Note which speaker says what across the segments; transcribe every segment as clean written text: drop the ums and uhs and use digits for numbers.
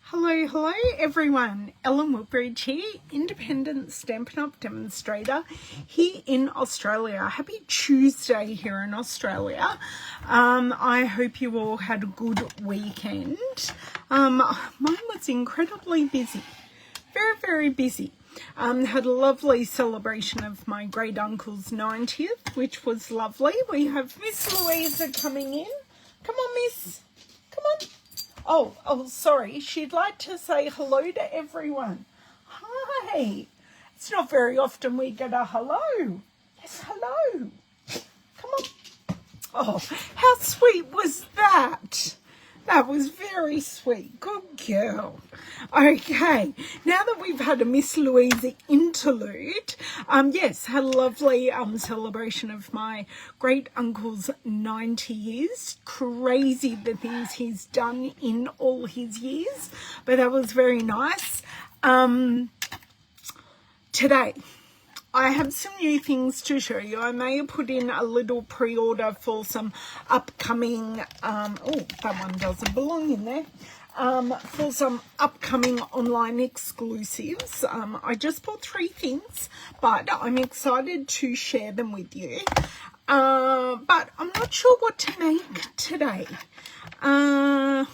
Speaker 1: Hello everyone. Ellen Woodbridge here, independent Stampin' Up demonstrator here in Australia. Happy Tuesday here in Australia. I hope you all had a good weekend. Mine was incredibly busy, very busy. Had a lovely celebration of my great uncle's 90th, which was lovely. We have Miss Louisa coming in. Come on, Miss. Come on. Oh, sorry. She'd like to say hello to everyone. Hi. It's not very often we get a hello. Yes, hello. Come on. Oh, how sweet was that? That was very sweet. Good girl. Okay, now that we've had a Miss Louisa interlude, yes, had a lovely celebration of my great uncle's 90 years. Crazy the things he's done in all his years, but that was very nice. Today, I have some new things to show you. I may have put in a little pre-order for some upcoming, oh, that one doesn't belong in there, for some upcoming online exclusives. I just bought 3 things, but I'm excited to share them with you. But I'm not sure what to make today. Do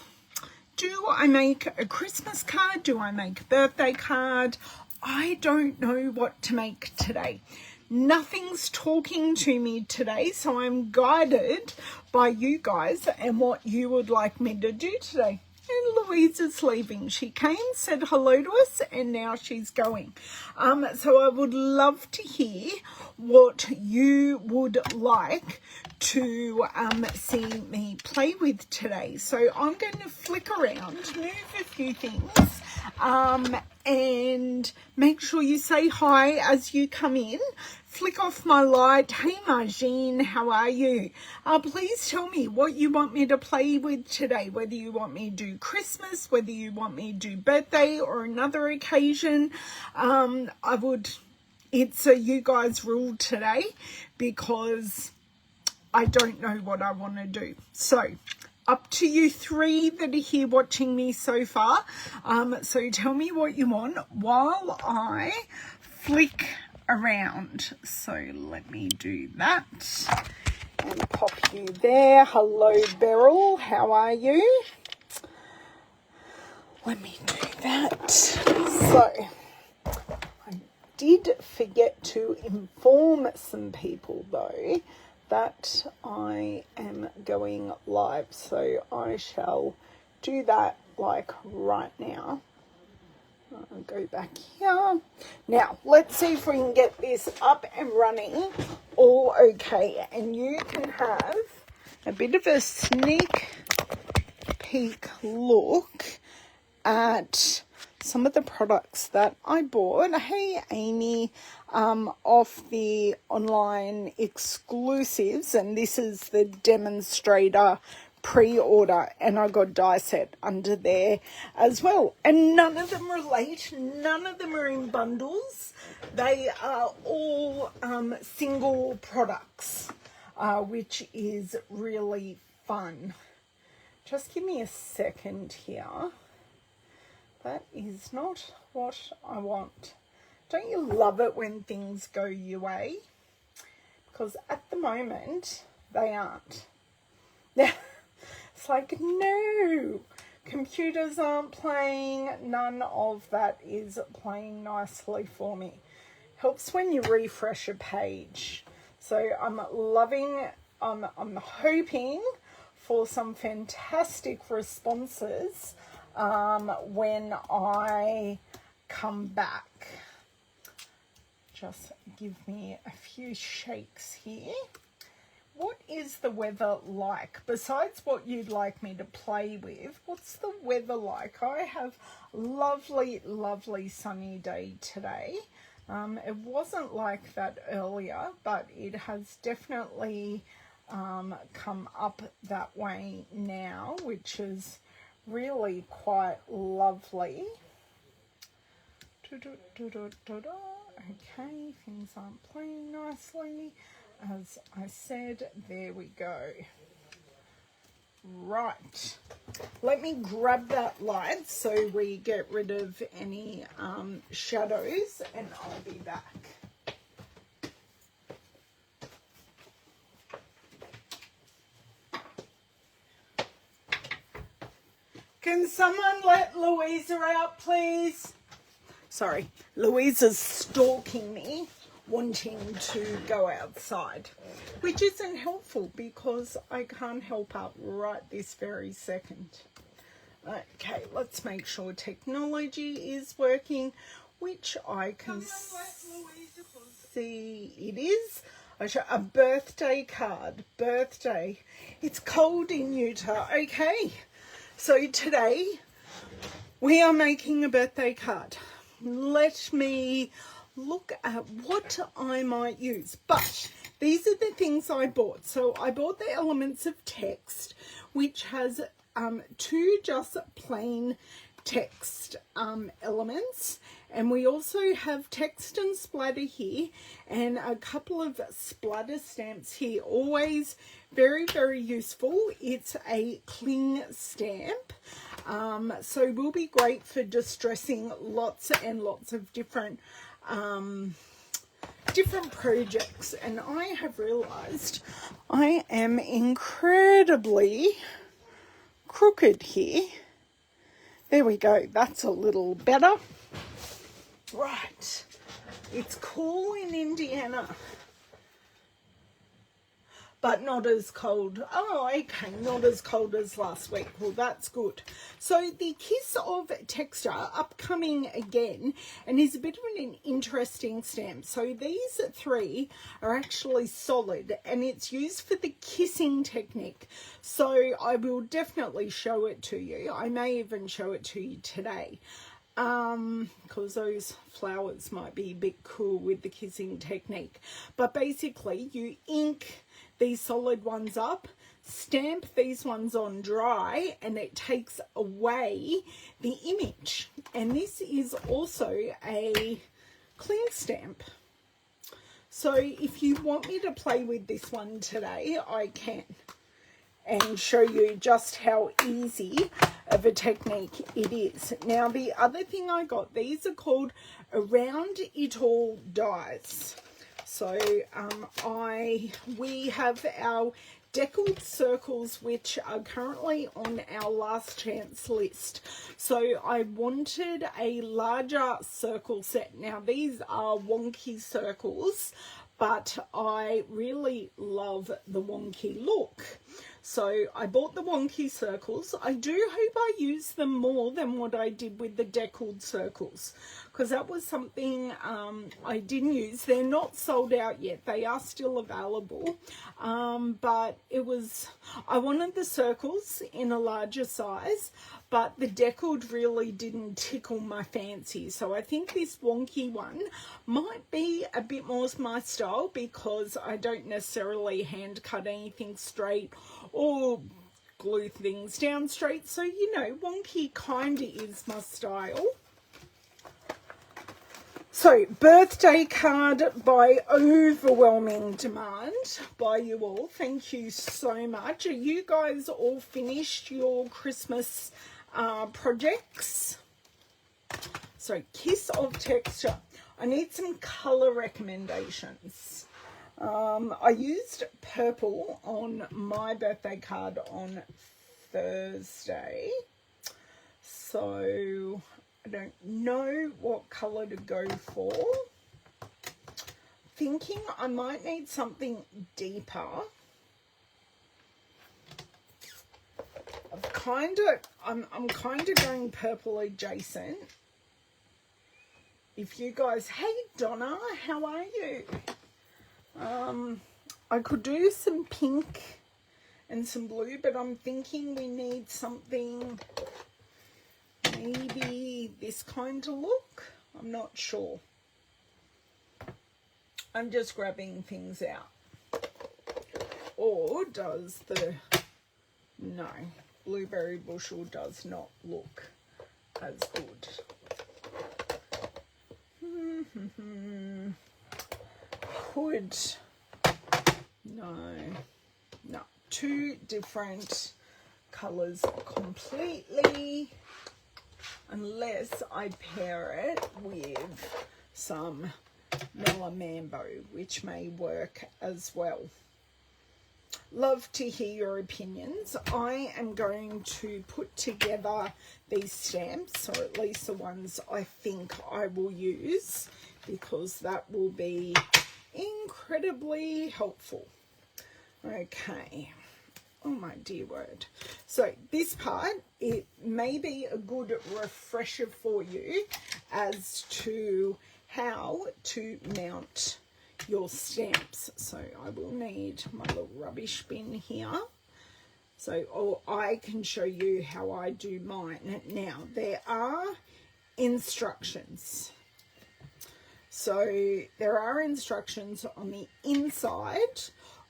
Speaker 1: I make a Christmas card? Do I make a birthday card? I don't know what to make today. Nothing's talking to me today, so I'm guided by you guys and what you would like me to do today. And Louisa's leaving. She came, said hello to us, and now she's going. So I would love to hear what you would like to see me play with today. So I'm going to flick around, move a few things, and make sure you say hi as you come in. Flick off my light. Hey Margine, how are you? Please tell me what you want me to play with today, whether you want me to do Christmas, whether you want me to do birthday or another occasion. It's a you guys rule today because I don't know what I want to do. So up to you 3 that are here watching me so far. So tell me what you want while I flick around. So let me do that and pop you there. Hello Beryl, how are you? Let me do that. So I did forget to inform some people though that I am going live, so I shall do that like right now. I'll go back here. Now, let's see if we can get this up and running all okay. And you can have a bit of a sneak peek look at some of the products that I bought. Hey, Amy, off the online exclusives. And this is the Demonstrator pre-order, and I got die set under there as well, and none of them relate, none of them are in bundles. They are all single products, which is really fun. Just give me a second here. That is not what I want. Don't you love it when things go your way? Because at the moment they aren't. It's like, no, computers aren't playing. None of that is playing nicely for me. Helps when you refresh a page. So I'm loving, I'm hoping for some fantastic responses when I come back. Just give me a few shakes here. What is the weather like? Besides what you'd like me to play with, what's the weather like? I have a lovely sunny day today. It wasn't like that earlier, but it has definitely come up that way now, which is really quite lovely. Okay, things aren't playing nicely. As I said, there we go. Right, let me grab that light so we get rid of any shadows, and I'll be back. Can someone let Louisa out, please? Sorry, Louisa's stalking me, wanting to go outside, which isn't helpful because I can't help her right this very second. Okay, let's make sure technology is working, which I can see it is. I show a birthday card. Birthday. It's cold in Utah. Okay, so today we are making a birthday card. Let me look at what I might use. But these are the things I bought. So I bought the Elements of Text, which has 2 just plain text elements, and we also have text and splatter here, and a couple of splatter stamps here. Always very, very useful. It's a cling stamp, so will be great for distressing lots and lots of different projects. And I have realized I am incredibly crooked here. There we go, that's a little better. Right, it's cool in Indiana, but not as cold. Oh, okay, not as cold as last week. Well, that's good. So the Kiss of Texture, upcoming again, and is a bit of an interesting stamp. So these 3 are actually solid, and it's used for the kissing technique. So I will definitely show it to you. I may even show it to you today, because those flowers might be a bit cool with the kissing technique. But basically, you ink these solid ones up, stamp these ones on dry, and it takes away the image. And this is also a cling stamp. So if you want me to play with this one today, I can, and show you just how easy of a technique it is. Now, the other thing I got, these are called Around It All dies. So we have our deckled circles, which are currently on our last chance list. So I wanted a larger circle set. Now, these are wonky circles, but I really love the wonky look. So I bought the wonky circles. I do hope I use them more than what I did with the deckled circles, because that was something I didn't use. They're not sold out yet. They are still available. But I wanted the circles in a larger size, but the deckled really didn't tickle my fancy. So I think this wonky one might be a bit more my style, because I don't necessarily hand cut anything straight or glue things down straight. So, you know, wonky kind of is my style. So, birthday card by overwhelming demand by you all. Thank you so much. Are you guys all finished your Christmas projects? So, Kiss of Texture. I need some colour recommendations. I used purple on my birthday card on Thursday, so I don't know what colour to go for. Thinking I might need something deeper. I'm kind of going purple adjacent. If you guys, hey Donna, how are you? I could do some pink and some blue, but I'm thinking we need something, maybe this kind of look. I'm not sure. I'm just grabbing things out. Or does no, blueberry bushel does not look as good. Could, no, 2 different colours completely unless I pair it with some Melamambo, which may work as well. Love to hear your opinions. I am going to put together these stamps, or at least the ones I think I will use, because that will be incredibly helpful. Okay. Oh my dear word. So this part, it may be a good refresher for you as to how to mount your stamps. So I will need my little rubbish bin here. So, or I can show you how I do mine. Now, there are instructions. So there are instructions on the inside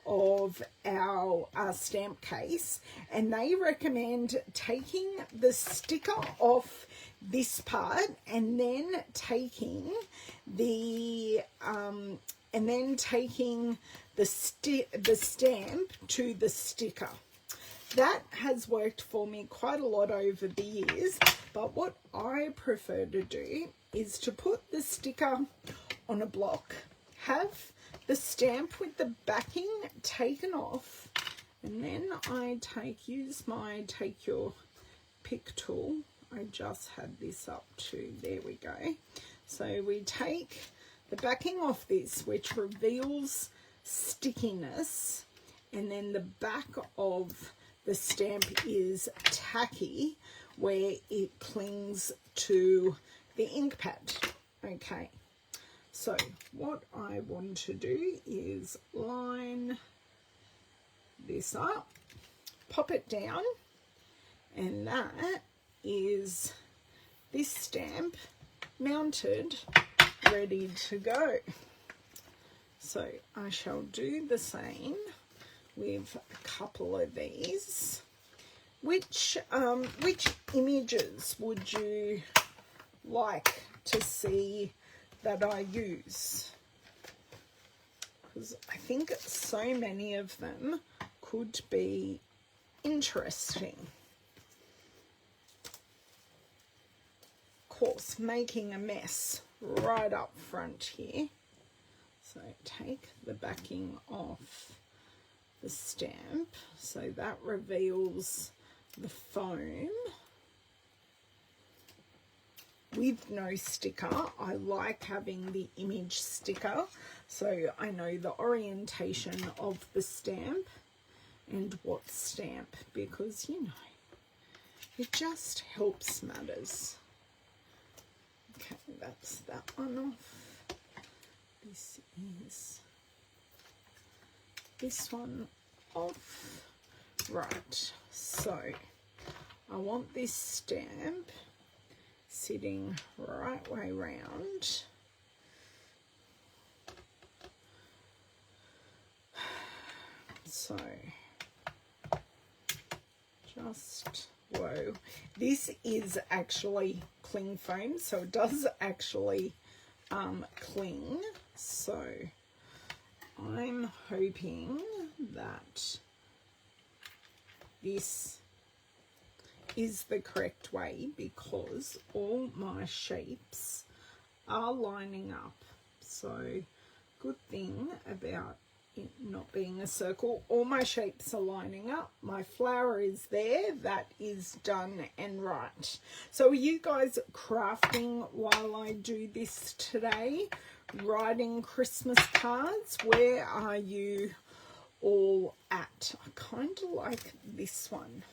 Speaker 1: of our stamp case, and they recommend taking the sticker off this part and then taking the the stamp to the sticker. That has worked for me quite a lot over the years, but what I prefer to do is to put the sticker on a block, have the stamp with the backing taken off, and then I use my take your pick tool. I just had this up too. There we go. So we take the backing off this, which reveals stickiness, and then the back of the stamp is tacky, where it clings to the ink pad. Okay, so what I want to do is line this up, pop it down, and that is this stamp mounted, ready to go. So I shall do the same with a couple of these. Which images would you like to see that I use? Because I think so many of them could be interesting. Of course, making a mess right up front here. So take the backing off the stamp, so that reveals the foam with no sticker. I like having the image sticker, so I know the orientation of the stamp and what stamp, because you know, it just helps matters. Okay, that's that one off. This is this one off. Right, so I want this stamp sitting right way round. So just, whoa, this is actually cling foam, so it does actually cling. So I'm hoping that this is the correct way, because all my shapes are lining up. So good thing about it not being a circle, all my shapes are lining up. My flower is there, that is done and right. So are you guys crafting while I do this today? Writing Christmas cards? Where are you all at? I kind of like this one.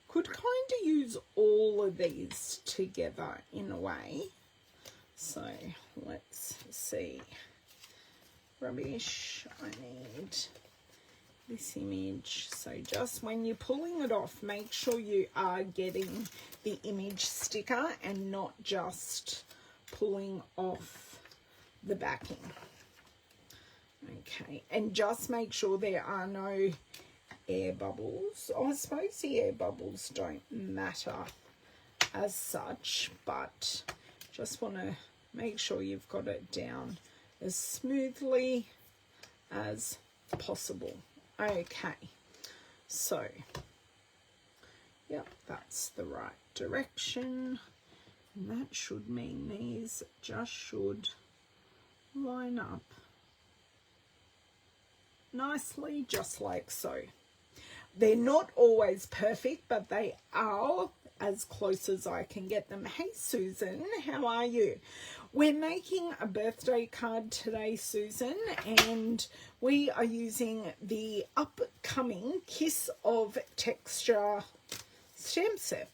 Speaker 1: Could kind of use all of these together in a way. So let's see. Rubbish, I need this image. So just when you're pulling it off, make sure you are getting the image sticker and not just pulling off the backing. Okay, and just make sure there are no air bubbles. I suppose the air bubbles don't matter as such, but just want to make sure you've got it down as smoothly as possible. Okay, So, yep, that's the right direction. And that should mean these just should line up nicely, just like so. They're not always perfect, but they are as close as I can get them. Hey, Susan, how are you? We're making a birthday card today, Susan, and we are using the upcoming Kiss of Texture stamp set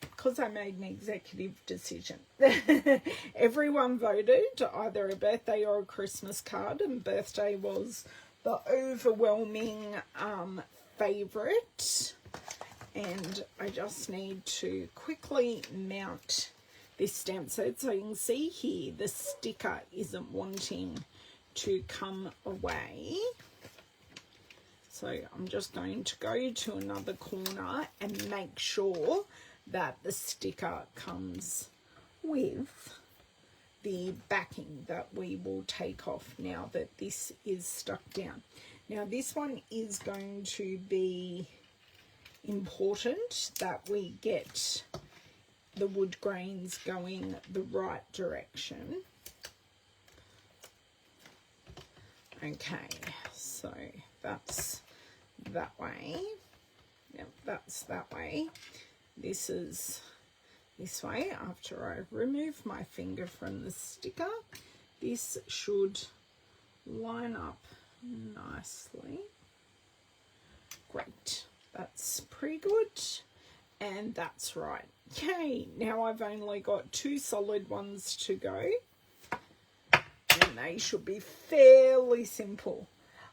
Speaker 1: because I made an executive decision. Everyone voted either a birthday or a Christmas card, and birthday was the overwhelming favourite. And I just need to quickly mount this stamp set. So you can see here the sticker isn't wanting to come away. So I'm just going to go to another corner and make sure that the sticker comes with the backing that we will take off now that this is stuck down. Now this one is going to be important that we get the wood grains going the right direction. Okay, so that's that way. Yep, that's that way. This is this way. After I remove my finger from the sticker, this should line up nicely. Great. That's pretty good, and that's right. Yay, now I've only got 2 solid ones to go, and they should be fairly simple.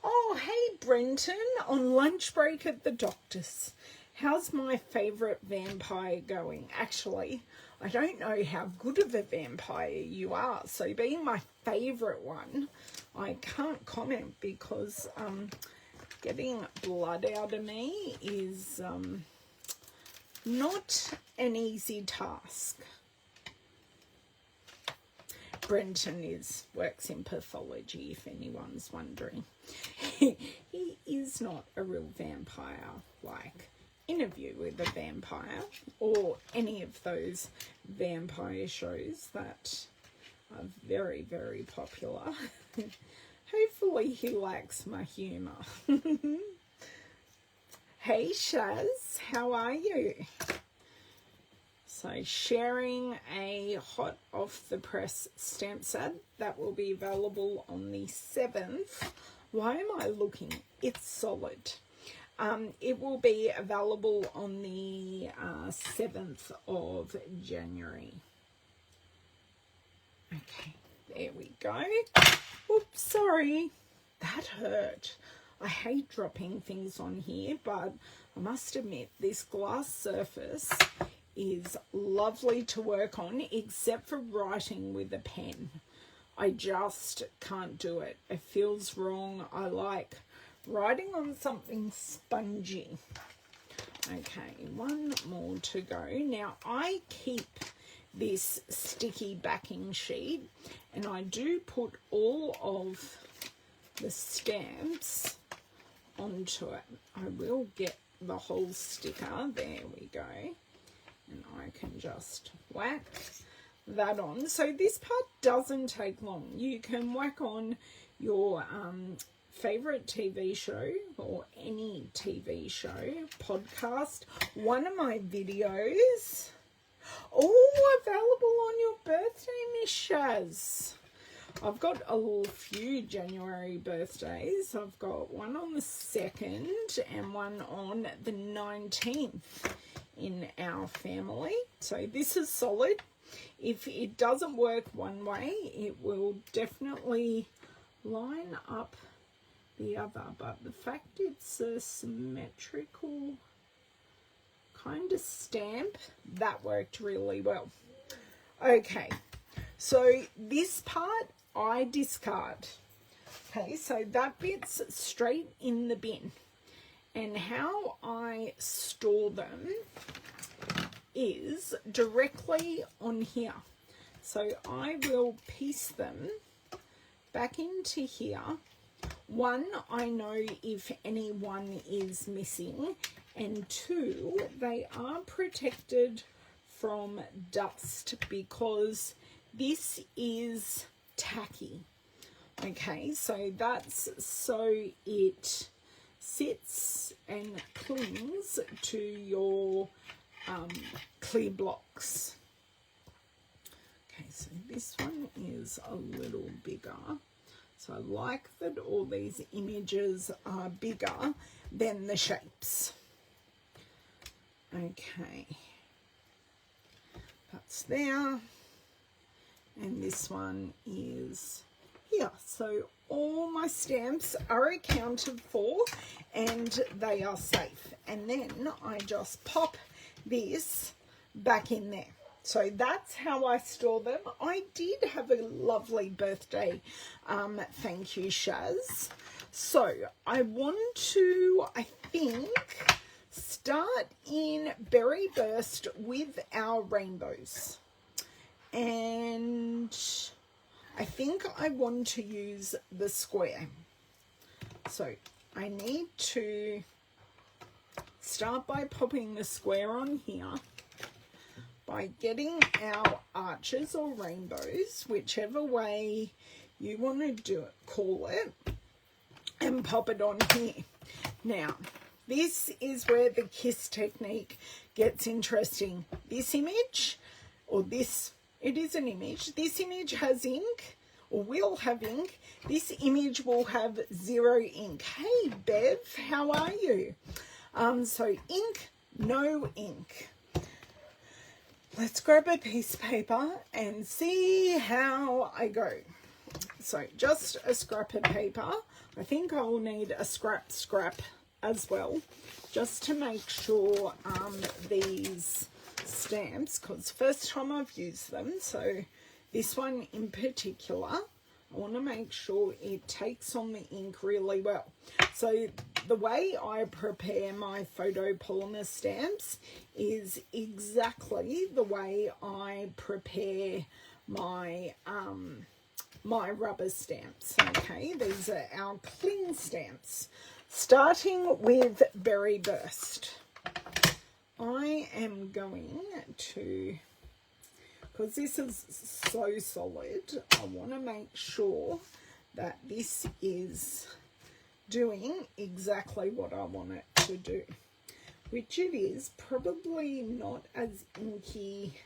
Speaker 1: Oh, hey, Brenton, on lunch break at the doctor's. How's my favourite vampire going? Actually, I don't know how good of a vampire you are, so being my favourite one, I can't comment because getting blood out of me is not an easy task. Brenton works in pathology, if anyone's wondering. He is not a real vampire like Interview with a Vampire or any of those vampire shows that are very, very popular. Hopefully he likes my humour. Hey Shaz, how are you? So sharing a hot off the press stamp set that will be available on the 7th. Why am I looking? It's solid. It will be available on the 7th of January. Okay, there we go. Oops, sorry. That hurt. I hate dropping things on here, but I must admit this glass surface is lovely to work on, except for writing with a pen. I just can't do it. It feels wrong. I like writing on something spongy. Okay, one more to go. Now, I keep this sticky backing sheet, and I do put all of the stamps onto it. I will get the whole sticker. There we go. And I can just whack that on. So this part doesn't take long. You can whack on your favorite TV show or any TV show, podcast, one of my videos. Oh, available on your birthday, Miss Shaz. I've got a few January birthdays. I've got one on the 2nd and one on the 19th in our family. So this is solid. If it doesn't work one way, it will definitely line up the other. But the fact it's a symmetrical kind of stamp, that worked really well. Okay, so this part I discard. Okay, so that bit's straight in the bin. And how I store them is directly on here. So I will piece them back into here. one, I know if anyone is missing, and two, they are protected from dust because this is tacky. Okay, so that's so it sits and clings to your clear blocks. Okay, so this one is a little bigger. So I like that all these images are bigger than the shapes. Okay, that's there. And this one is here. So all my stamps are accounted for and they are safe. And then I just pop this back in there. So that's how I store them. I did have a lovely birthday. Thank you, Shaz. So I want to, I think, start in Berry Burst with our rainbows. And I think I want to use the square. So I need to start by popping the square on here, by getting our arches or rainbows, whichever way you want to do it, call it, and pop it on here. Now, this is where the kiss technique gets interesting. This image, or this, it is an image. This image has ink, or will have ink. This image will have 0 ink. Hey, Bev, how are you? So ink, no ink. Let's grab a piece of paper and see how I go. So just a scrap of paper. I think I will need a scrap as well, just to make sure these stamps, because first time I've used them, so this one in particular, I want to make sure it takes on the ink really well. So the way I prepare my photopolymer stamps is exactly the way I prepare my my rubber stamps. Okay, these are our cling stamps. Starting with Berry Burst, I am going to, because this is so solid, I want to make sure that this is doing exactly what I want it to do, which it is probably not as inky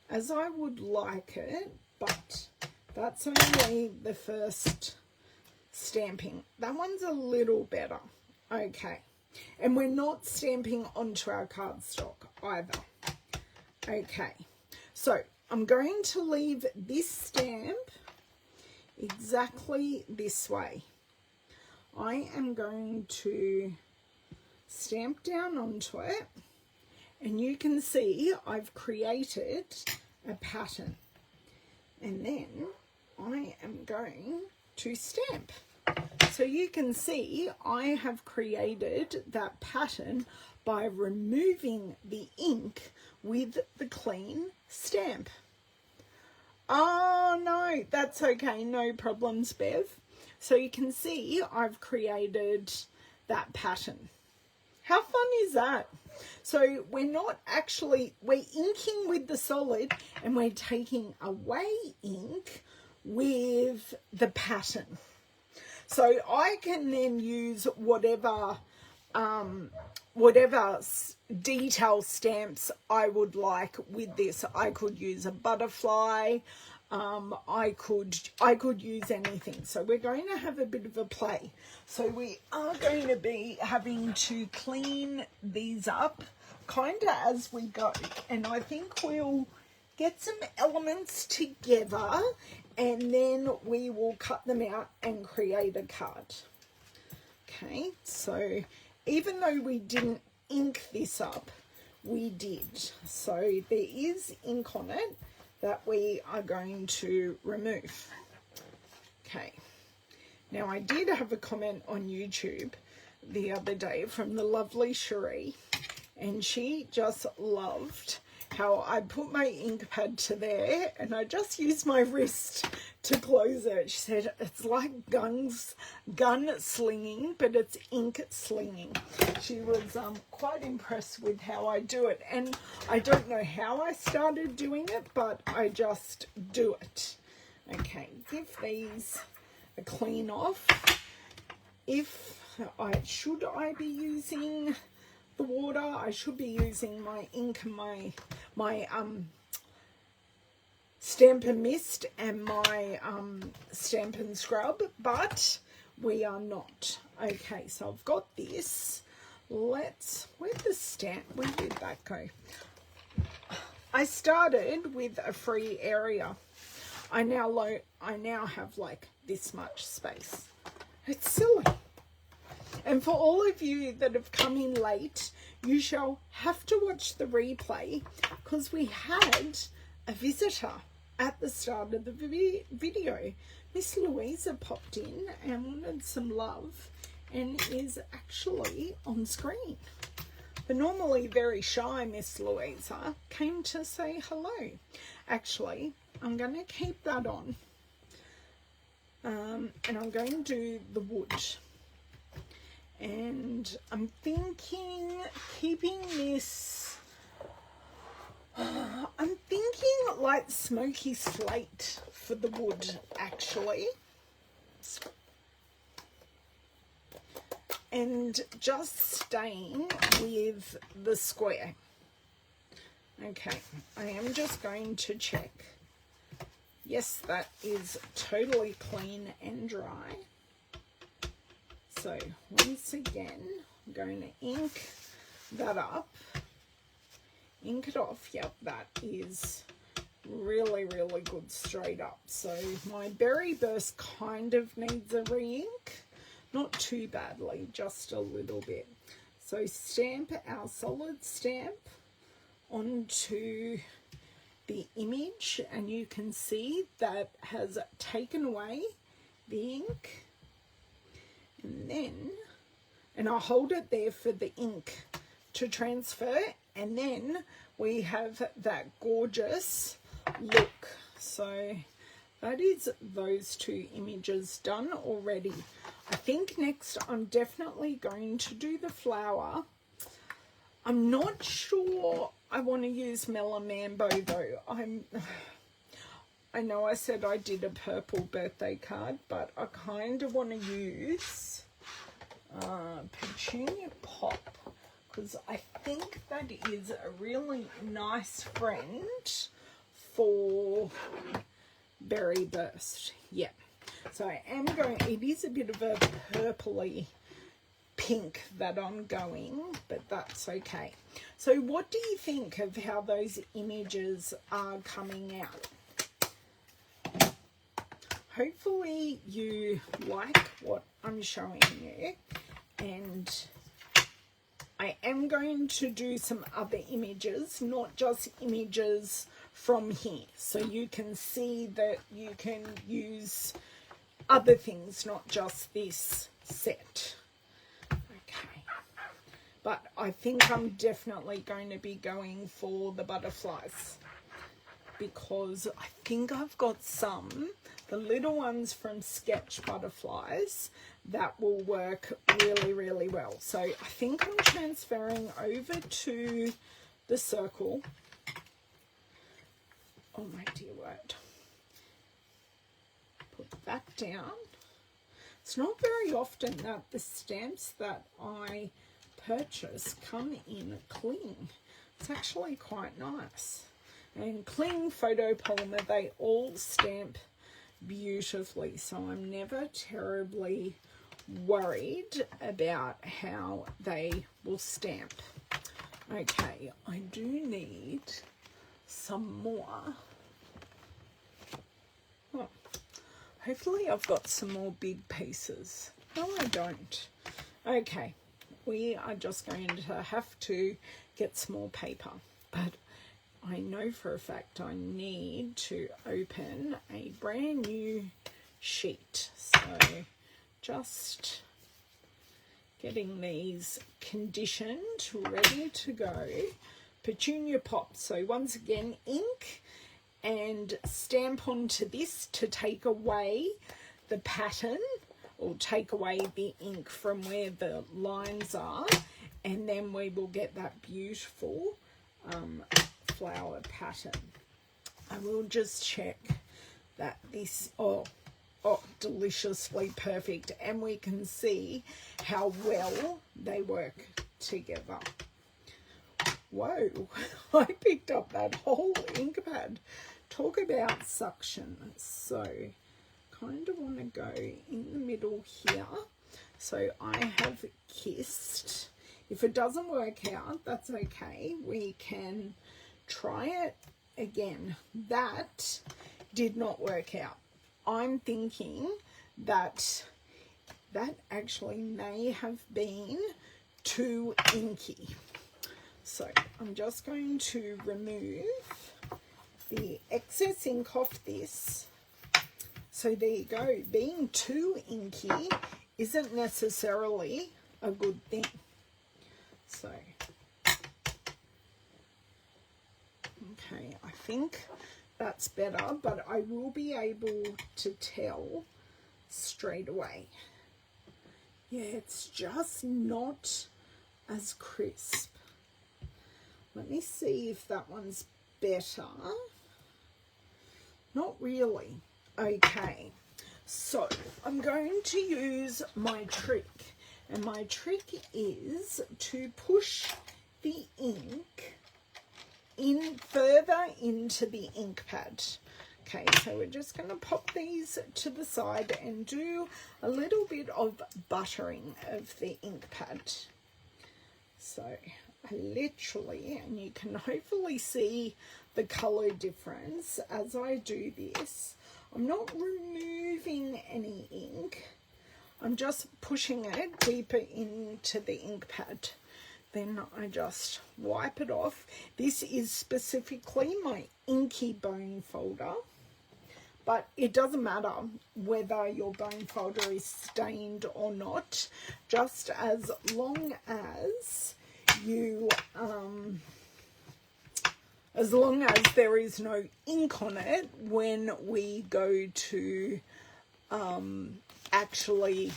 Speaker 1: as I would like it, but that's only the first stamping. That one's a little better. Okay, and we're not stamping onto our cardstock either. Okay, so I'm going to leave this stamp exactly this way. I am going to stamp down onto it, and you can see I've created a pattern, and then I am going to stamp. So you can see I have created that pattern by removing the ink with the clean stamp. Oh no, that's okay, no problems, Bev. So you can see I've created that pattern. How fun is that? So we're not actually, we're inking with the solid and we're taking away ink with the pattern. So I can then use whatever detail stamps I would like with this. I could use a butterfly. I could use anything. So we're going to have a bit of a play. So we are going to be having to clean these up kind of as we go. And I think we'll get some elements together and then we will cut them out and create a card. Okay, so even though we didn't ink this up, we did. So there is ink on it that we are going to remove. Okay, now I did have a comment on YouTube the other day from the lovely Cherie, and she just loved how I put my ink pad to there and I just used my wrist to close it. She said it's like gun slinging, but it's ink slinging. She was quite impressed with how I do it, and I don't know how I started doing it, but I just do it. Okay, give these a clean off. Should I be using the water, I should be using my ink and my Stampin' Mist and my Stampin' Scrub, but we are not. Okay, so I've got this. Where'd the stamp, where did that go? I started with a free area. I now have like this much space. It's silly. And for all of you that have come in late, you shall have to watch the replay, because we had a visitor at the start of the video. Miss Louisa popped in and wanted some love and is actually on screen. The normally very shy Miss Louisa came to say hello. Actually, I'm going to keep that on. And I'm going to do the wood. And I'm thinking keeping this, I'm thinking like smoky slate for the wood actually. And just staying with the square. Okay, I am just going to check. Yes, that is totally clean and dry. So once again, I'm going to ink that up, ink it off. Yep, that is really, really good straight up. So my Berry Burst kind of needs a re-ink, not too badly, just a little bit. So stamp our solid stamp onto the image, and you can see that has taken away the ink. And I'll hold it there for the ink to transfer, and then we have that gorgeous look. So that is those two images done already. I think next I'm definitely going to do the flower. I'm not sure I want to use Melon Mambo though. I know I said I did a purple birthday card, but I kind of want to use Petunia Pop, because I think that is a really nice friend for Berry Burst. Yeah, so I am going, it is a bit of a purpley pink that I'm going, but that's okay. So what do you think of how those images are coming out? Hopefully you like what I'm showing you, and I am going to do some other images, not just images from here, so you can see that you can use other things, not just this set. Okay, but I think I'm definitely going to be going for the butterflies, because I think I've got the little ones from Sketch Butterflies that will work really, really well. So I think I'm transferring over to the circle. Oh my dear word. Put that down. It's not very often that the stamps that I purchase come in cling. It's actually quite nice. And cling photopolymer, they all stamp beautifully, so I'm never terribly worried about how they will stamp. Okay, I do need some more. Oh, hopefully I've got some more big pieces. No, I don't. Okay, we are just going to have to get some more paper, but I know for a fact I need to open a brand new sheet. So just getting these conditioned, ready to go Petunia Pop. So once again, ink and stamp onto this to take away the pattern or take away the ink from where the lines are, and then we will get that beautiful flower pattern. I will just check that this, oh, deliciously perfect, and we can see how well they work together. Whoa, I picked up that whole ink pad. Talk about suction. So kind of want to go in the middle here. So I have kissed. If it doesn't work out, that's okay. We can try it again. That did not work out. I'm thinking that that actually may have been too inky. So I'm just going to remove the excess ink off this. So there you go. Being too inky isn't necessarily a good thing. So, okay, I think that's better, but I will be able to tell straight away. Yeah, it's just not as crisp. Let me see if that one's better. Not really. Okay, so I'm going to use my trick, and my trick is to push the ink in further into the ink pad. Okay, so we're just going to pop these to the side and do a little bit of buttering of the ink pad. So I literally, and you can hopefully see the color difference as I do this. I'm not removing any ink. I'm just pushing it deeper into the ink pad. Then I just wipe it off. This is specifically my inky bone folder, but it doesn't matter whether your bone folder is stained or not, just as long as you as long as there is no ink on it when we go to actually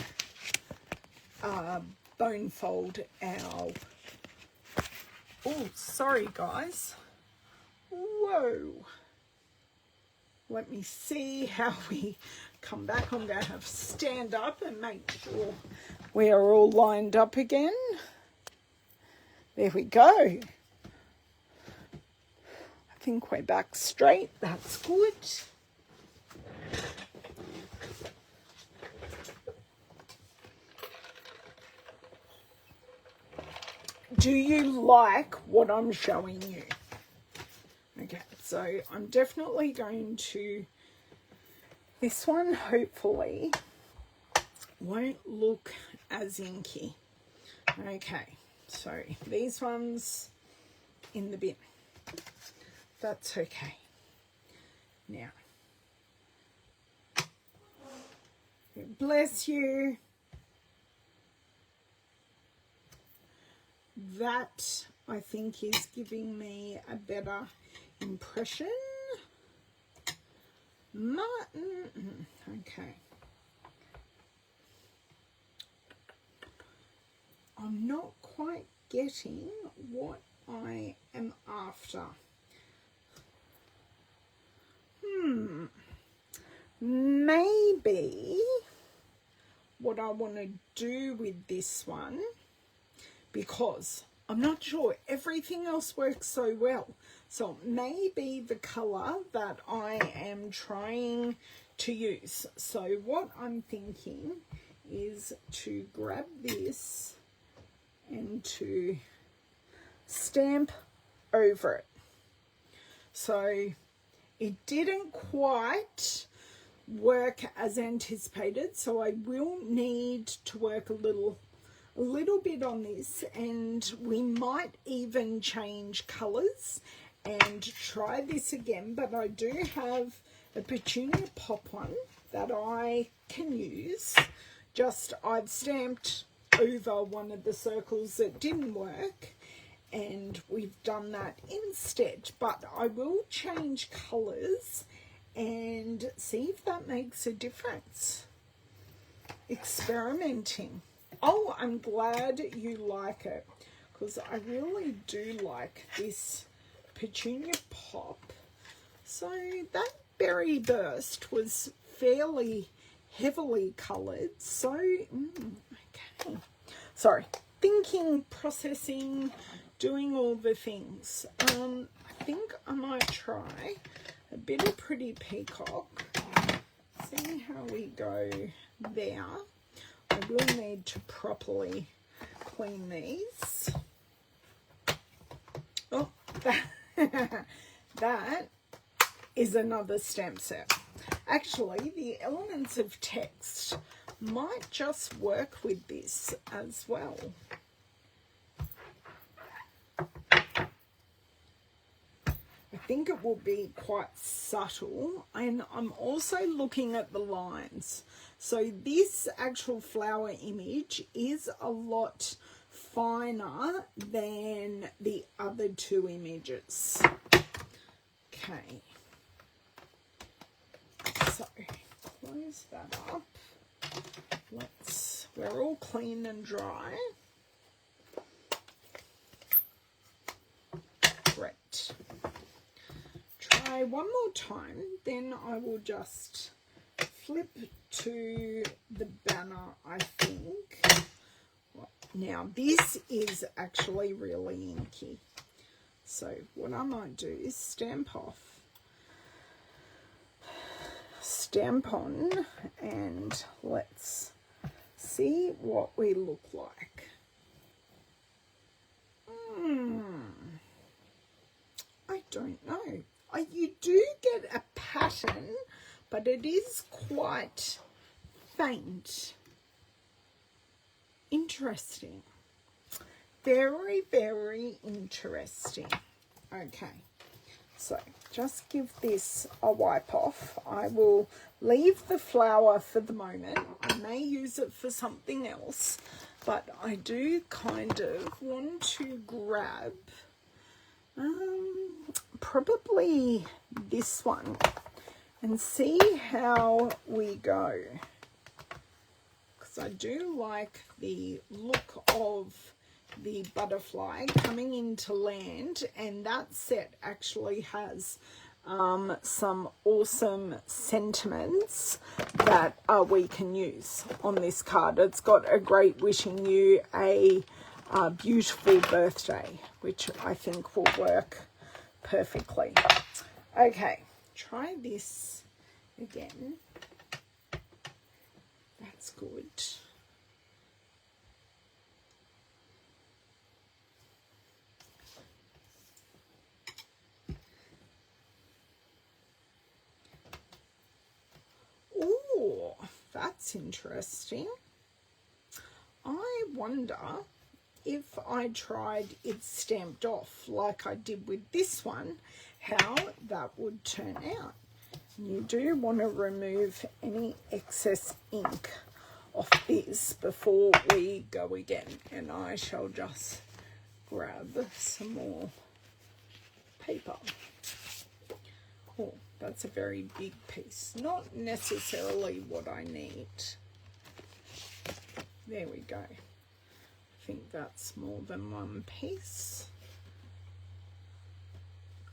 Speaker 1: bone fold our, oh, sorry guys, whoa, let me see how we come back. I'm going to have to stand up and make sure we are all lined up again. There we go. I think we're back straight. That's good. Do you like what I'm showing you? Okay, so I'm definitely going to, this one hopefully won't look as inky. Okay, so these ones in the bin. That's okay. Now, bless you. That, I think, is giving me a better impression. Okay. I'm not quite getting what I am after. Maybe what I want to do with this one, because I'm not sure, everything else works so well. So maybe the colour that I am trying to use. So what I'm thinking is to grab this and to stamp over it. So it didn't quite work as anticipated, so I will need to work a little bit on this, and we might even change colours and try this again. But I do have a Petunia Pop one that I can use. Just I've stamped over one of the circles that didn't work, and we've done that instead. But I will change colours and see if that makes a difference. Experimenting. Oh, I'm glad you like it, because I really do like this Petunia Pop. So that Berry Burst was fairly heavily coloured. So, okay. Sorry. Thinking, processing, doing all the things. I think I might try a bit of Pretty Peacock. See how we go there. I will need to properly clean these. Oh, that is another stamp set. Actually, the elements of text might just work with this as well. I think it will be quite subtle, and I'm also looking at the lines. So this actual flower image is a lot finer than the other two images. Okay. So close that up. We're all clean and dry. Great. Try one more time, then I will just flip to the banner, I think. Now this is actually really inky. So what I might do is stamp on, and let's see what we look like. I don't know. You do get a pattern, but it is quite faint. Interesting. Very, very interesting. Okay. So just give this a wipe off. I will leave the flower for the moment. I may use it for something else, but I do kind of want to grab probably this one and see how we go, because I do like the look of the butterfly coming into land, and that set actually has some awesome sentiments that we can use on this card. It's got a great wishing you a beautiful birthday, which I think will work perfectly. Okay, try this again. That's good. Oh, that's interesting. I wonder if I tried it stamped off like I did with this one, how that would turn out. You do want to remove any excess ink off this before we go again, and I shall just grab some more paper. Oh, that's a very big piece. Not necessarily what I need. There we go. I think that's more than one piece.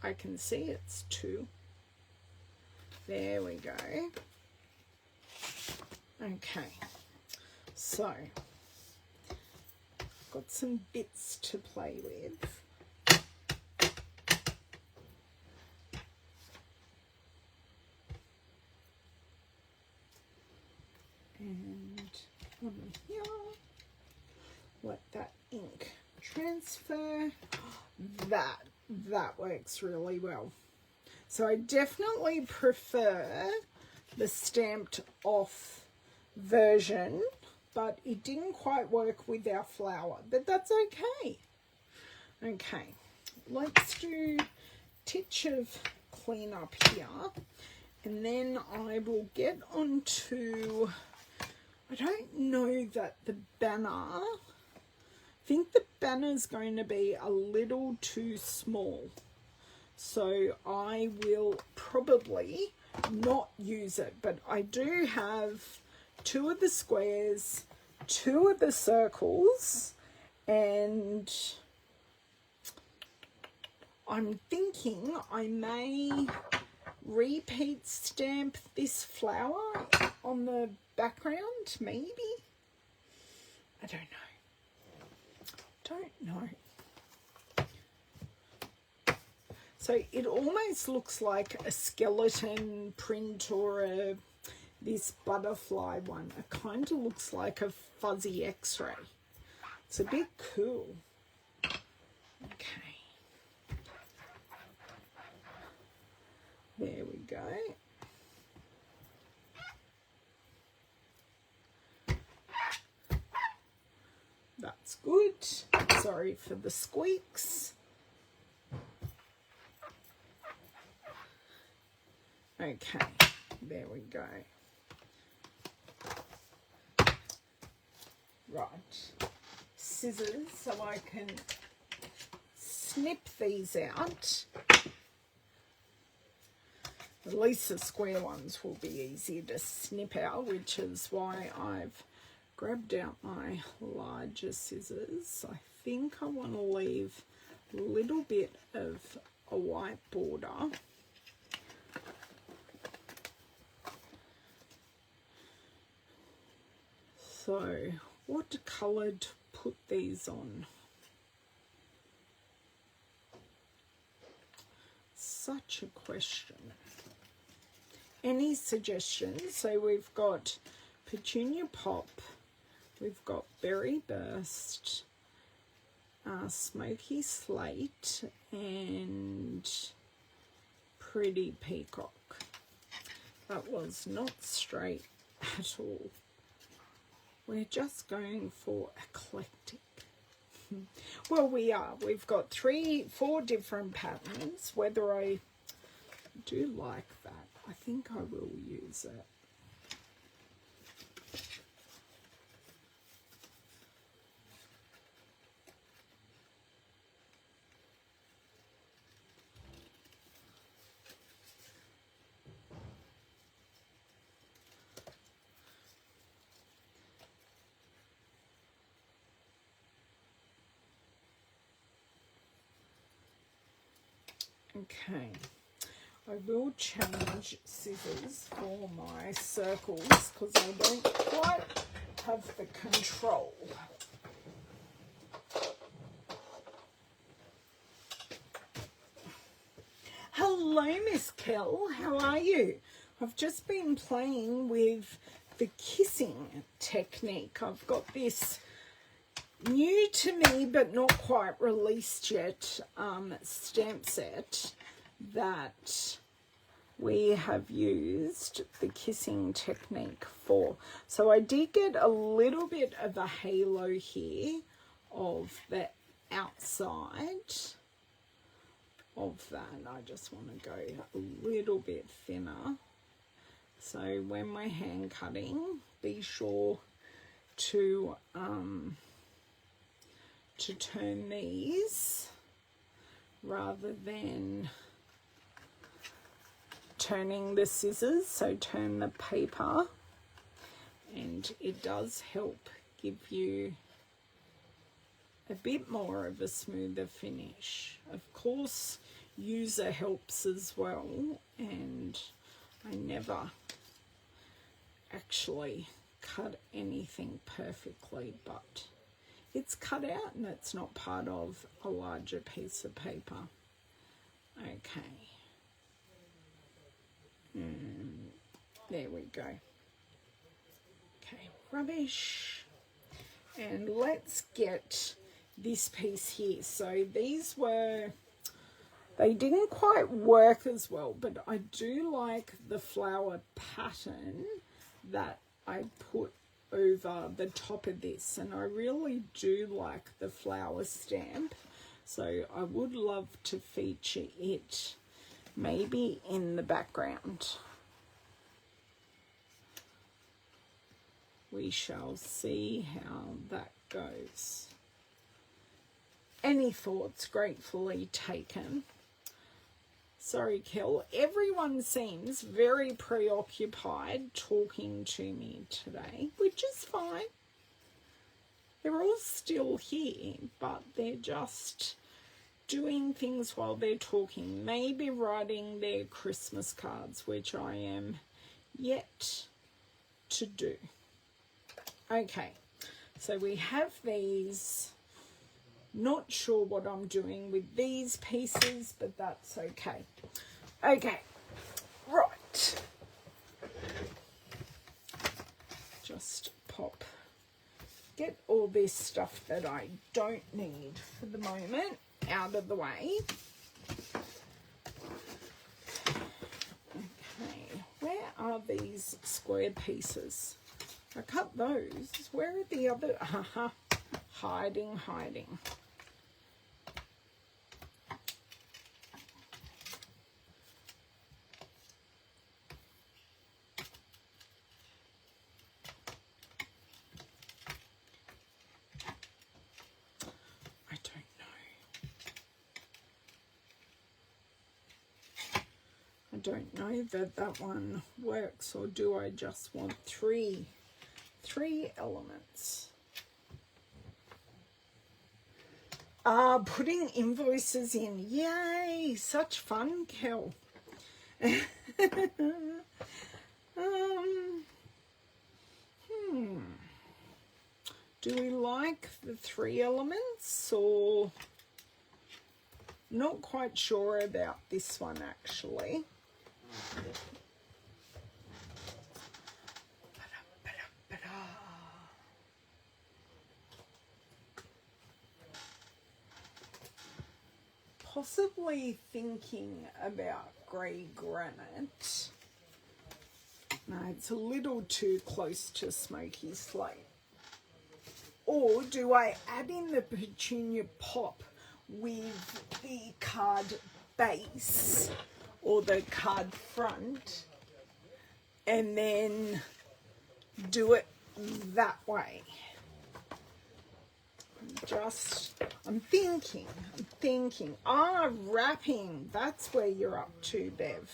Speaker 1: I can see it's two. There we go. Okay, so I've got some bits to play with. And on here, let that ink transfer. That works really well. So I definitely prefer the stamped off version, but it didn't quite work with our flower, but that's okay. Okay, let's do a titch of cleanup here, and then I will get onto, I don't know that the banner think the banner's going to be a little too small. So I will probably not use it, but I do have 2 of the squares, 2 of the circles, and I'm thinking I may repeat stamp this flower on the background, maybe? I don't know. So it almost looks like a skeleton print or this butterfly one. It kind of looks like a fuzzy x-ray. It's a bit cool. Okay. There we go. That's good. Sorry for the squeaks. Okay, there we go. Right, scissors so I can snip these out. At least the square ones will be easier to snip out, which is why I've grabbed out my larger scissors. I think I want to leave a little bit of a white border. So, what colour to put these on? Such a question. Any suggestions? So we've got Petunia Pop, we've got Berry Burst, Smoky Slate, and Pretty Peacock. That was not straight at all. We're just going for eclectic. Well, we are. We've got 4 different patterns. Whether I do like that, I think I will use it. Okay, I will change scissors for my circles because I don't quite have the control. Hello, Miss Kell, how are you? I've just been playing with the kissing technique. I've got this new to me but not quite released yet stamp set that we have used the kissing technique for. So I did get a little bit of a halo here of the outside of that. I just want to go a little bit thinner. So when we're hand cutting, be sure to turn these rather than turning the scissors. So turn the paper, and it does help give you a bit more of a smoother finish. Of course, user helps as well, and I never actually cut anything perfectly, but it's cut out and it's not part of a larger piece of paper. Okay. There we go. Okay, rubbish. And let's get this piece here. So these they didn't quite work as well, but I do like the flower pattern that I put over the top of this, and I really do like the flower stamp, so I would love to feature it maybe in the background. We shall see how that goes. Any thoughts? Gratefully taken. Sorry, Kel. Everyone seems very preoccupied talking to me today, which is fine. They're all still here, but they're just doing things while they're talking. Maybe writing their Christmas cards, which I am yet to do. Okay, so we have these. Not sure what I'm doing with these pieces, but that's okay. Okay, right. Just get all this stuff that I don't need for the moment out of the way. Okay, where are these square pieces? I cut those. Where are the other? Hiding. I don't know that one works, or do I just want three elements? Putting invoices in. Yay, such fun, Kel. Do we like the 3 elements, or not quite sure about this one actually. Possibly thinking about grey granite. No, it's a little too close to smoky slate. Or do I add in the petunia pop with the card base or the card front and then do it that way? I'm thinking. Wrapping. That's where you're up to, Bev.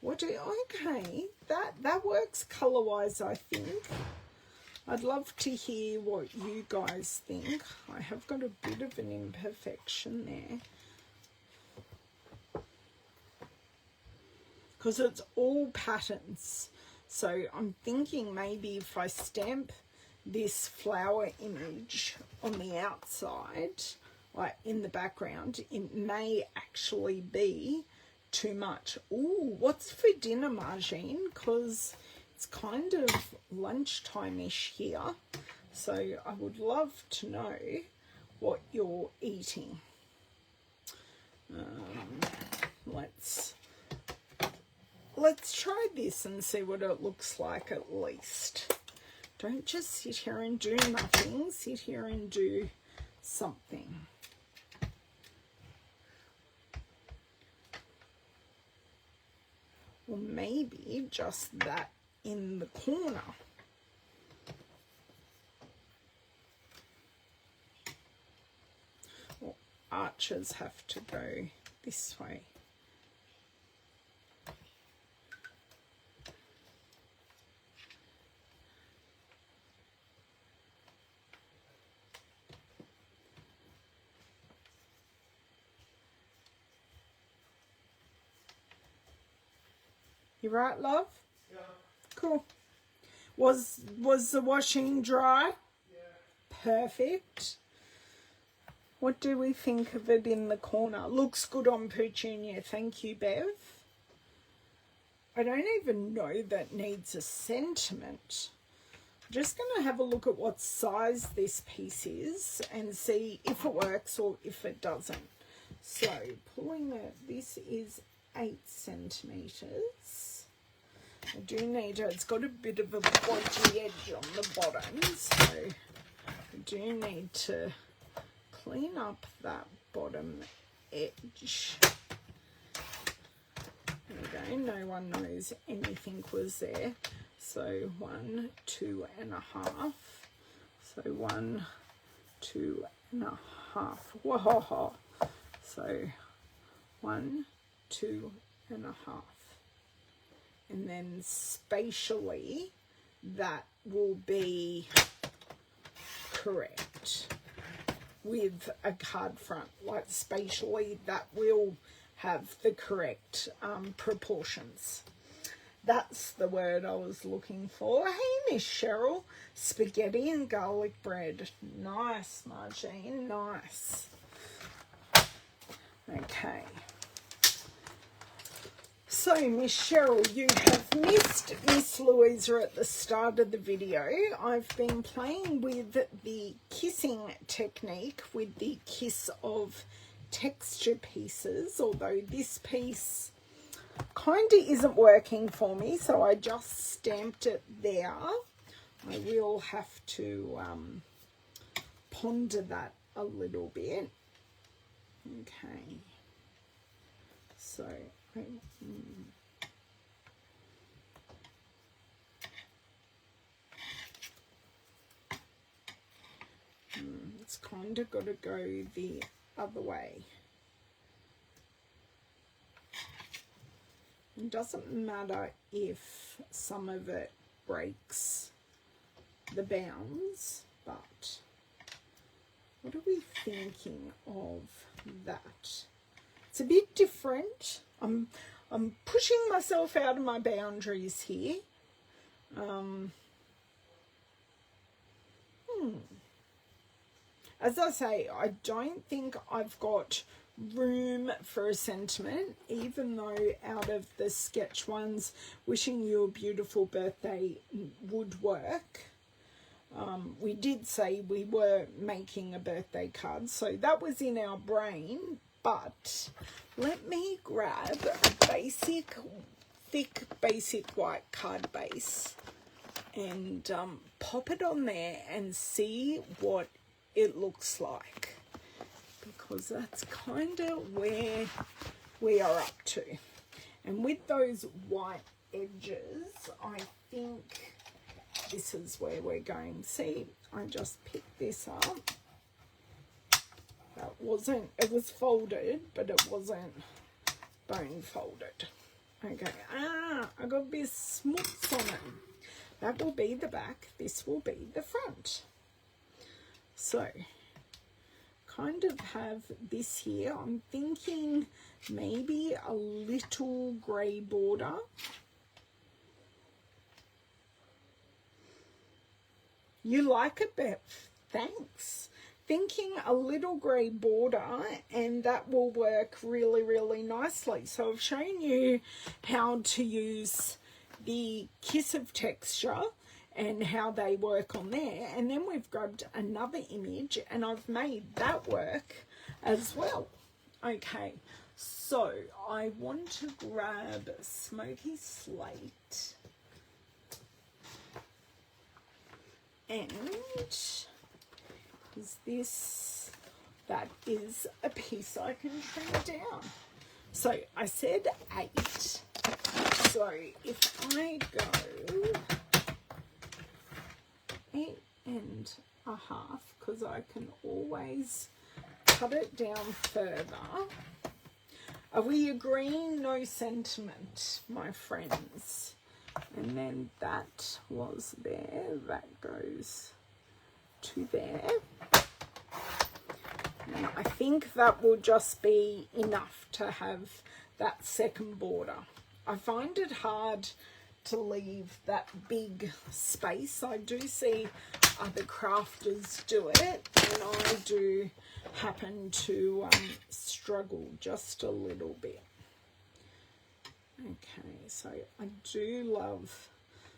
Speaker 1: Okay, that works colour-wise, I think. I'd love to hear what you guys think. I have got a bit of an imperfection there, because it's all patterns. So I'm thinking maybe if I stamp this flower image on the outside, like in the background, it may actually be too much. Ooh, what's for dinner, Margine? Because it's kind of lunchtime-ish here, so I would love to know what you're eating. Let's try this and see what it looks like at least. Don't just sit here and do nothing. Sit here and do something. Or maybe just that in the corner. Well, arches have to go this way. You right, love? Yeah. Cool. Was the washing dry? Yeah. Perfect. What do we think of it in the corner? Looks good on Petunia. Thank you, Bev. I don't even know that needs a sentiment. I'm just going to have a look at what size this piece is and see if it works or if it doesn't. So, pulling it, this is 8 centimetres. I do need it. It's got a bit of a bodgy edge on the bottom, so I do need to clean up that bottom edge. There we go. No one knows anything was there. So 1, 2 and a half. So 1, 2 and a 1.5. Whoa. So 1, 2.5. And then spatially, that will be correct with a card front. Like spatially, that will have the correct proportions. That's the word I was looking for. Hey, Miss Cheryl, spaghetti and garlic bread. Nice, Margine, nice. Okay. So, Miss Cheryl, you have missed Miss Louisa at the start of the video. I've been playing with the kissing technique with the kiss of texture pieces, although this piece kind of isn't working for me, so I just stamped it there. I will have to ponder that a little bit. Okay, so it's kind of got to go the other way. It doesn't matter if some of it breaks the bounds, but what are we thinking of that? It's a bit different. I'm pushing myself out of my boundaries here. As I say, I don't think I've got room for a sentiment, even though out of the sketch ones, wishing you a beautiful birthday would work. We did say we were making a birthday card, so that was in our brain, but let me grab a basic, thick, basic white card base and pop it on there and see what it looks like, because that's kind of where we are up to. And with those white edges, I think this is where we're going. See, I just picked this up. That wasn't, it was folded, but it wasn't bone folded. Okay, I got a bit of smuts on it. That will be the back, this will be the front. So, kind of have this here. I'm thinking maybe a little grey border. You like it, Beth? Thanks. Thinking a little grey border, and that will work really, really nicely. So I've shown you how to use the kiss of texture and how they work on there, and then we've grabbed another image and I've made that work as well. Okay, so I want to grab Smoky Slate, and is this, that is a piece I can trim down. So I said 8, so if I go 8.5, because I can always cut it down further. Are we agreeing? No sentiment, my friends. And then that was there, that goes to there. And I think that will just be enough to have that second border. I find it hard to leave that big space. I do see other crafters do it, and I do happen to struggle just a little bit. Okay, so I do love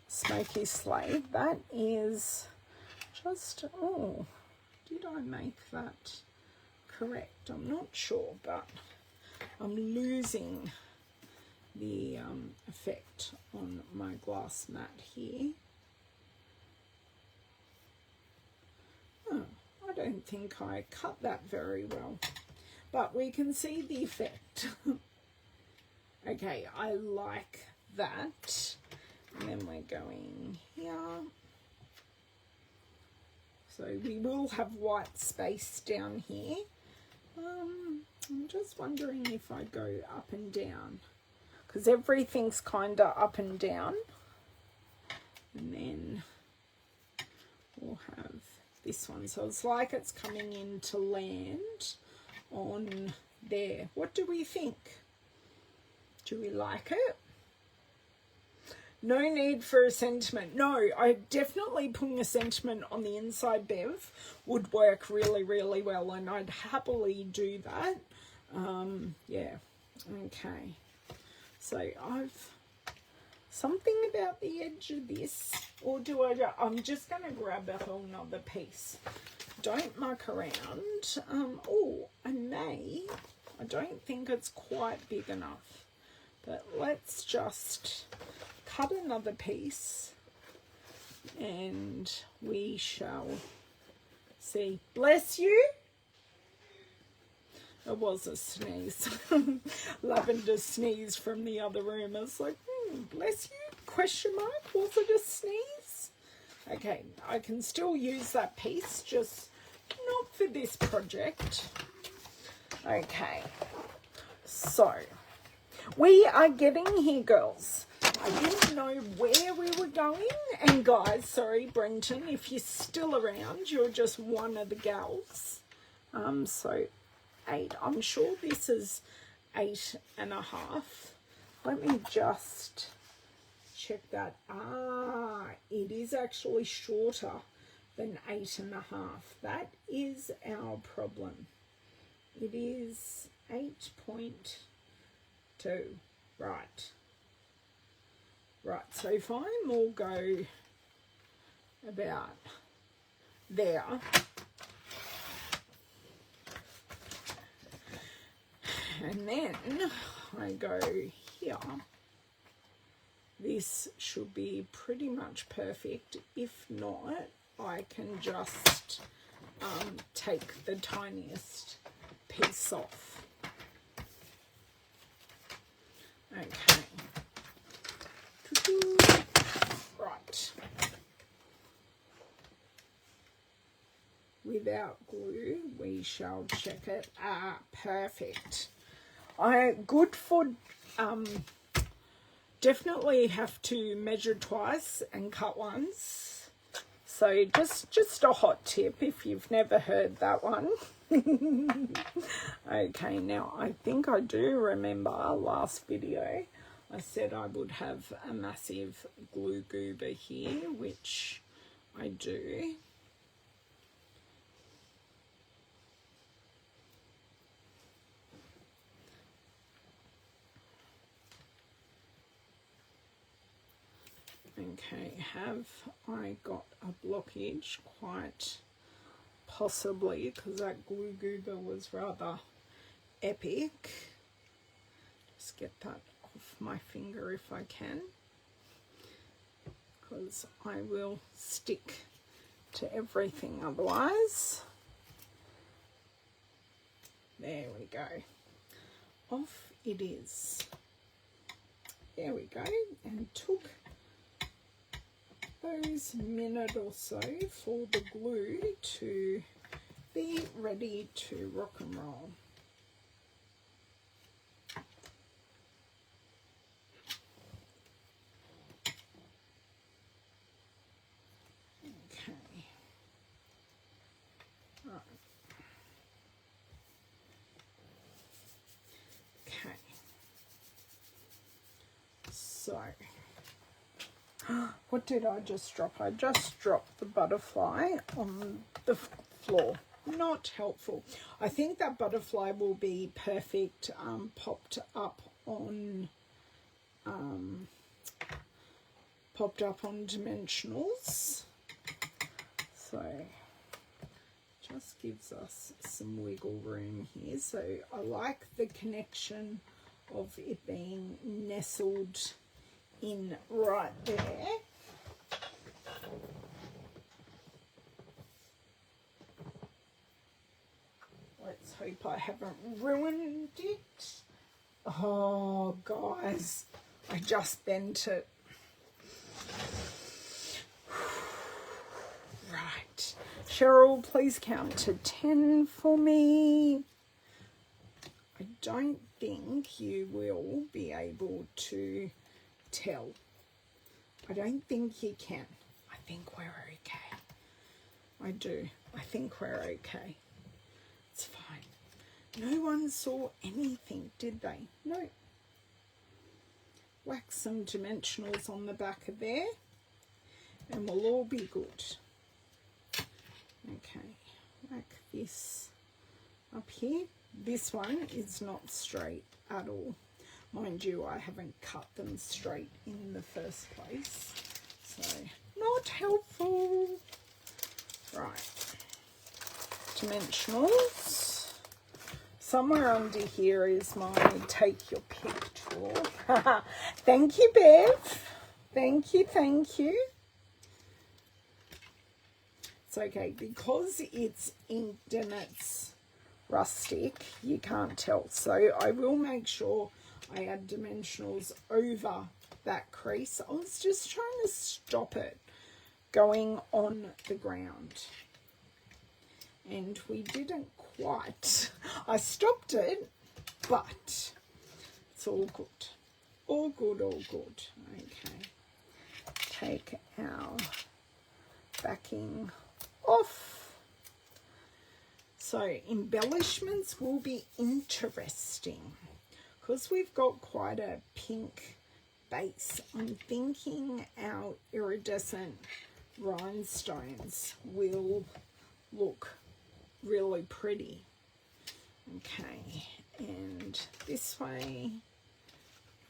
Speaker 1: Smoky Slate. That is just, oh, did I make that correct? I'm not sure, but I'm losing the effect on my glass mat here. Oh, I don't think I cut that very well, but we can see the effect. Okay, I like that. And then we're going here. So we will have white space down here. I'm just wondering if I go up and down, because everything's kind of up and down. And then we'll have this one. So it's like it's coming in to land on there. What do we think? Do we like it? No need for a sentiment. No, I definitely putting a sentiment on the inside, Bev, would work really, really well, and I'd happily do that. Yeah, okay. So I've something about the edge of this, or do I? I'm just going to grab a whole nother piece. Don't muck around. Oh, I don't think it's quite big enough, but let's just cut another piece and we shall see. Bless you. It was a sneeze. Lavender sneeze from the other room. I was like, bless you, question mark, was it a sneeze? Okay, I can still use that piece, just not for this project. Okay, so we are getting here, girls. I didn't know where we were going. And guys, sorry, Brenton, if you're still around, you're just one of the gals. So 8. I'm sure this is 8.5. Let me just check that. It is actually shorter than 8.5. That is our problem. It is 8.2. Right, so if I will go about there, and then I go here, this should be pretty much perfect. If not, I can just take the tiniest piece off. Okay. Right. Without glue, we shall check it. Perfect. Good for, definitely have to measure twice and cut once. So just a hot tip if you've never heard that one. Okay, now I think I do remember last video I said I would have a massive glue goober here, which I do. Okay, have I got a blockage? Quite possibly, because that glue goober was rather epic. Just get that off my finger if I can, because I will stick to everything otherwise. There we go. Off it is. There we go. And took those minute or so for the glue to be ready to rock and roll. Okay. Right. Okay. So what did I just drop? I just dropped the butterfly on the floor. Not helpful. I think that butterfly will be perfect popped up on dimensionals. So just gives us some wiggle room here. So I like the connection of it being nestled in right there. Let's hope I haven't ruined it. Oh, guys, I just bent it. Right. Cheryl, please count to 10 for me. I don't think you will be able to tell. I don't think you can. I think we're okay. I do. I think we're okay. It's fine. No one saw anything, did they? No. Whack some dimensionals on the back of there and we'll all be good. Okay, whack this up here. This one is not straight at all. Mind you, I haven't cut them straight in the first place, so not helpful. Right, dimensionals. Somewhere under here is my take your pick tool. Thank you, Bev. Thank you, thank you. It's okay, because it's inked and it's rustic, you can't tell. So I will make sure I add dimensionals over that crease. I was just trying to stop it going on the ground. And we didn't quite. I stopped it, but it's all good. All good, all good. Okay. Take our backing off. So embellishments will be interesting because we've got quite a pink base. I'm thinking our iridescent rhinestones will look really pretty. Okay, and this way,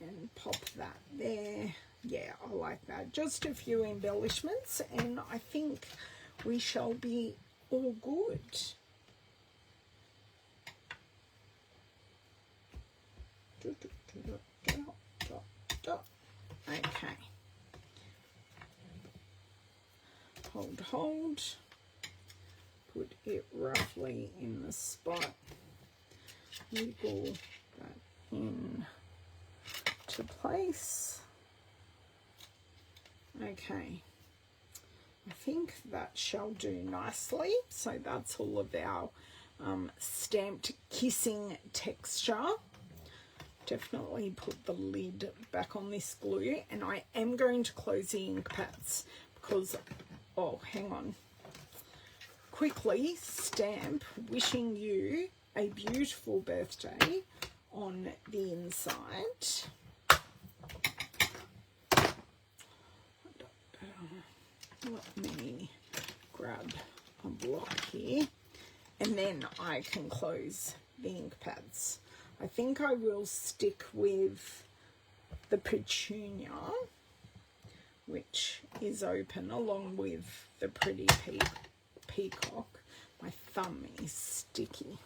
Speaker 1: and pop that there. Yeah, I like that. Just a few embellishments and I think we shall be all good. Okay. Hold. Put it roughly in the spot. Wiggle that in to place. Okay. I think that shall do nicely. So that's all of our stamped kissing texture. Definitely put the lid back on this glue, and I am going to close the ink pads because, oh, hang on. Quickly stamp wishing you a beautiful birthday on the inside. Let me grab a block here and then I can close the ink pads. I think I will stick with the petunia, which is open, along with the pretty peacock. My thumb is sticky.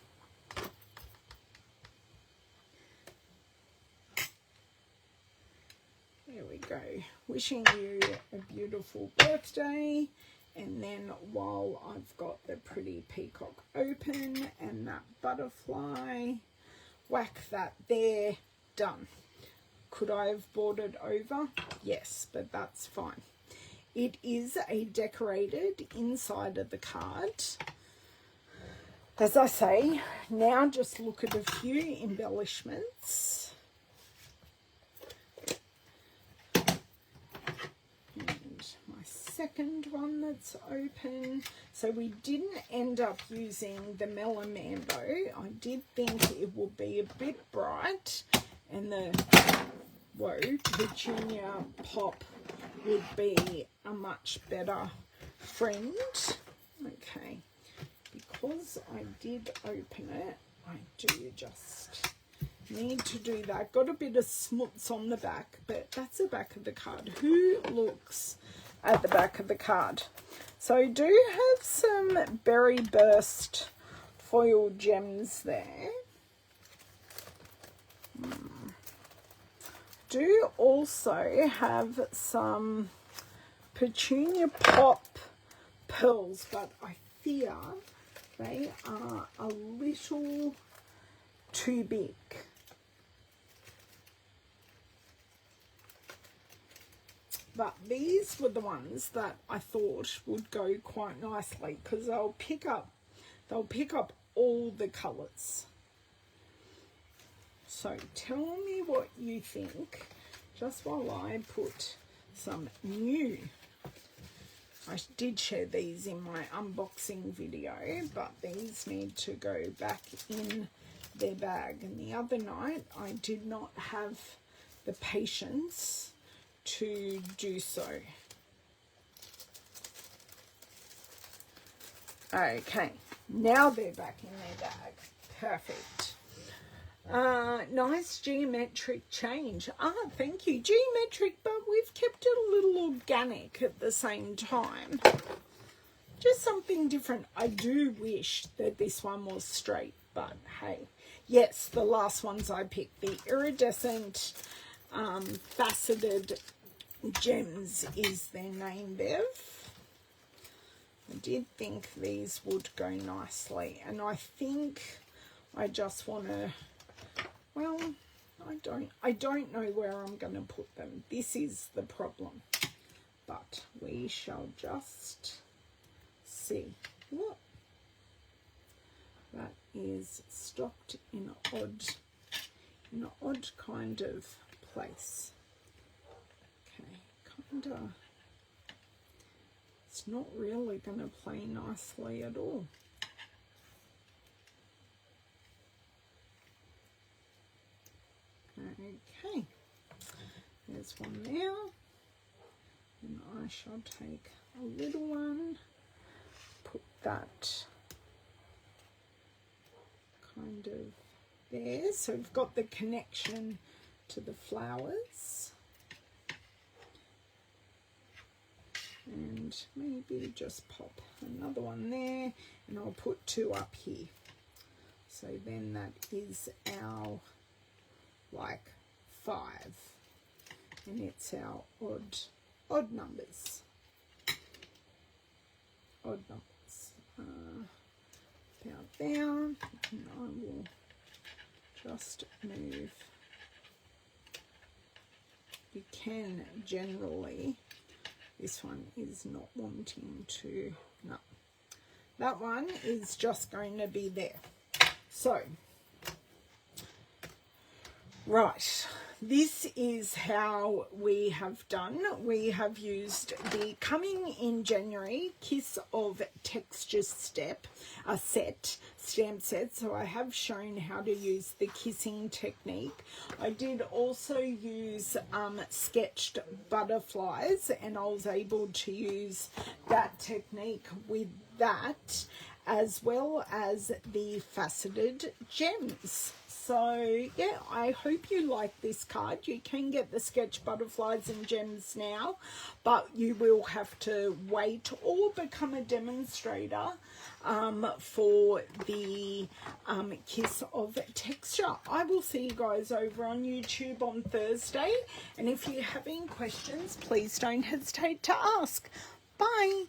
Speaker 1: There we go. Wishing you a beautiful birthday. And then while I've got the pretty peacock open and that butterfly, whack that there, done. Could I have bordered over? Yes, but that's fine. It is a decorated inside of the card. As I say, now just look at a few embellishments. Second one that's open. So we didn't end up using the Melamando. I did think it would be a bit bright and the petunia pop would be a much better friend. Okay, because I did open it, I do just need to do that. Got a bit of smuts on the back, but that's the back of the card. Who looks at the back of the card? So I do have some berry burst foil gems there. Do also have some petunia pop pearls, but I fear they are a little too big. but these were the ones that I thought would go quite nicely because they'll pick up all the colours. So tell me what you think just while I put some new. I did share these in my unboxing video, but these need to go back in their bag. And the other night I did not have the patience to do so. Okay, now they're back in their bag. Perfect. Nice geometric change. Thank you. Geometric, but we've kept it a little organic at the same time. Just something different. I do wish that this one was straight, but hey. Yes, the last ones I picked, the iridescent faceted gems is their name, Bev. I did think these would go nicely, and I think I just want to, well, I don't know where I'm going to put them. This is the problem, but we shall just see. Look, that is stocked in an odd kind of place. Okay, kind of. It's not really going to play nicely at all. Okay, there's one there, and I shall take a little one, put that kind of there, so we've got the connection to the flowers, and maybe just pop another one there, and I'll put two up here. So then that is our like 5, and it's our odd numbers. About there, and I will just move. You can generally, this one is not wanting to, no, that one is just going to be there. So right, this is how we have done. We have used the Coming in January Kiss of Texture stamp set. So I have shown how to use the kissing technique. I did also use sketched butterflies, and I was able to use that technique with that, as well as the faceted gems. So yeah, I hope you like this card. You can get the sketch butterflies and gems now, but you will have to wait or become a demonstrator for the Kiss of Texture. I will see you guys over on YouTube on Thursday, and if you have any questions, please don't hesitate to ask. Bye.